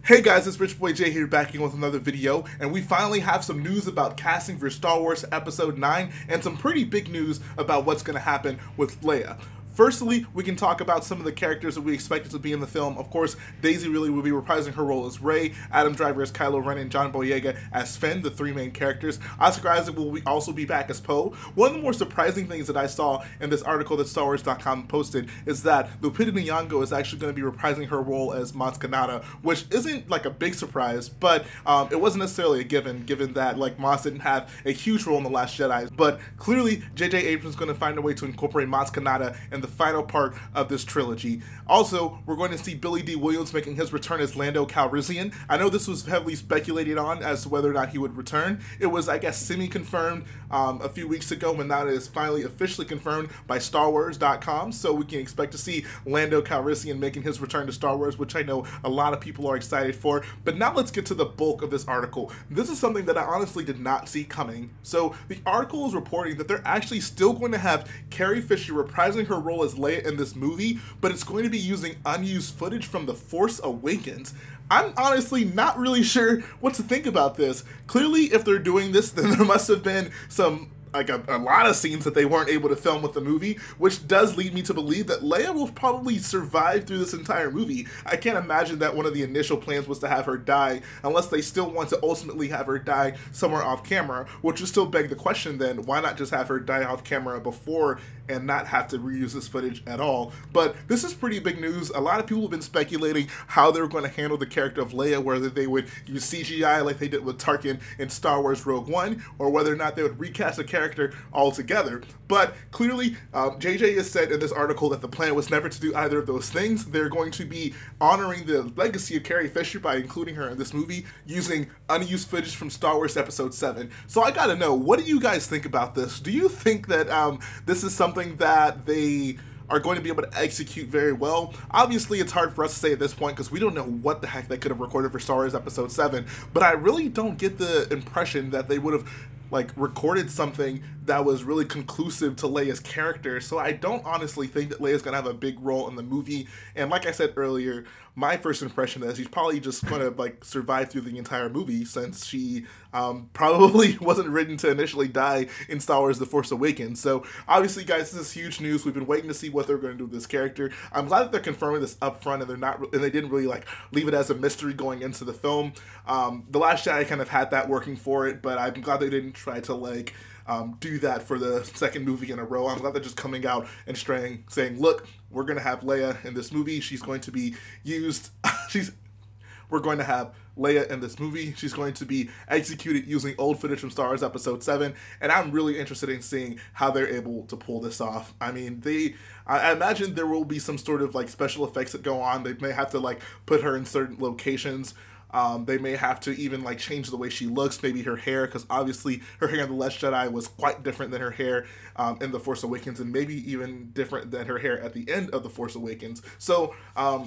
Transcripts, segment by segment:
Hey guys, it's Rich Boy J here back again with another video, and we finally have some news about casting for Star Wars Episode 9 and some pretty big news about what's going to happen with Leia. Firstly, we can talk about some of the characters that we expected to be in the film. Of course, Daisy Ridley will be reprising her role as Rey, Adam Driver as Kylo Ren, and John Boyega as Finn, the three main characters. Oscar Isaac will also be back as Poe. One of the more surprising things that I saw in this article that StarWars.com posted is that Lupita Nyong'o is actually going to be reprising her role as Maz Kanata, which isn't like a big surprise, but it wasn't necessarily a given that like Maz didn't have a huge role in The Last Jedi. But clearly, J.J. Abrams is going to find a way to incorporate Maz Kanata in the final part of this trilogy. Also, we're going to see Billy D. Williams making his return as Lando Calrissian. I know this was heavily speculated on as to whether or not he would return. It was, I guess, semi-confirmed a few weeks ago, and now it is finally officially confirmed by StarWars.com, so we can expect to see Lando Calrissian making his return to Star Wars, which I know a lot of people are excited for. But now let's get to the bulk of this article. This is something that I honestly did not see coming. So the article is reporting that they're actually still going to have Carrie Fisher reprising her role as Leia in this movie, but it's going to be using unused footage from The Force Awakens. I'm honestly not really sure what to think about this. Clearly, if they're doing this, then there must have been some a lot of scenes that they weren't able to film with the movie, which does lead me to believe that Leia will probably survive through this entire movie. I can't imagine that one of the initial plans was to have her die, unless they still want to ultimately have her die somewhere off camera, which would still beg the question then, why not just have her die off camera before and not have to reuse this footage at all? But this is pretty big news. A lot of people have been speculating how they're going to handle the character of Leia, whether they would use CGI like they did with Tarkin in Star Wars Rogue One, or whether or not they would recast the character altogether. But clearly, JJ has said in this article that the plan was never to do either of those things. They're going to be honoring the legacy of Carrie Fisher by including her in this movie using unused footage from Star Wars Episode 7. So I gotta know, what do you guys think about this? Do you think that this is something that they are going to be able to execute very well? Obviously, it's hard for us to say at this point because we don't know what the heck they could have recorded for Star Wars Episode 7, but I really don't get the impression that they would have recorded something that was really conclusive to Leia's character. So I don't honestly think that Leia's gonna have a big role in the movie. And like I said earlier, my first impression is she's probably just gonna survive through the entire movie, since she probably wasn't written to initially die in Star Wars The Force Awakens. So obviously, guys, this is huge news. We've been waiting to see what they're going to do with this character. I'm glad that they're confirming this up front, and they didn't really leave it as a mystery going into the film. The Last Jedi kind of had that working for it, but I'm glad they didn't try to do that for the second movie in a row. I'm glad they're just coming out and saying, look, we're going to have Leia in this movie. She's going to be used. We're going to have Leia in this movie. She's going to be executed using old footage from Star Wars Episode 7, and I'm really interested in seeing how they're able to pull this off. I mean, I imagine there will be some sort of special effects that go on. They may have to put her in certain locations. They may have to even change the way she looks, maybe her hair, because obviously her hair in The Last Jedi was quite different than her hair in The Force Awakens, and maybe even different than her hair at the end of The Force Awakens. So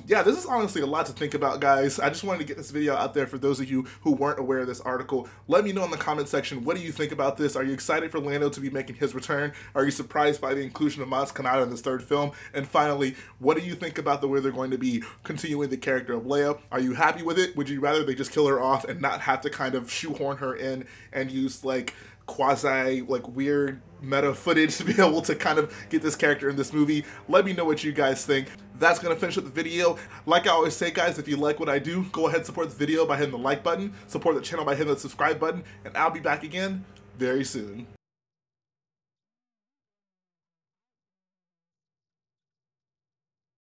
yeah, this is honestly a lot to think about, guys. I just wanted to get this video out there for those of you who weren't aware of this article. Let me know in the comment section, what do you think about this? Are you excited for Lando to be making his return? Are you surprised by the inclusion of Maz Kanata in this third film? And finally, what do you think about the way they're going to be continuing the character of Leia? Are you happy with it? Would you rather they just kill her off and not have to kind of shoehorn her in and use quasi weird meta footage to be able to kind of get this character in this movie? Let me know what you guys think. That's gonna finish up the video. Like I always say, guys, if you like what I do, go ahead and support the video by hitting the like button, support the channel by hitting the subscribe button, and I'll be back again very soon.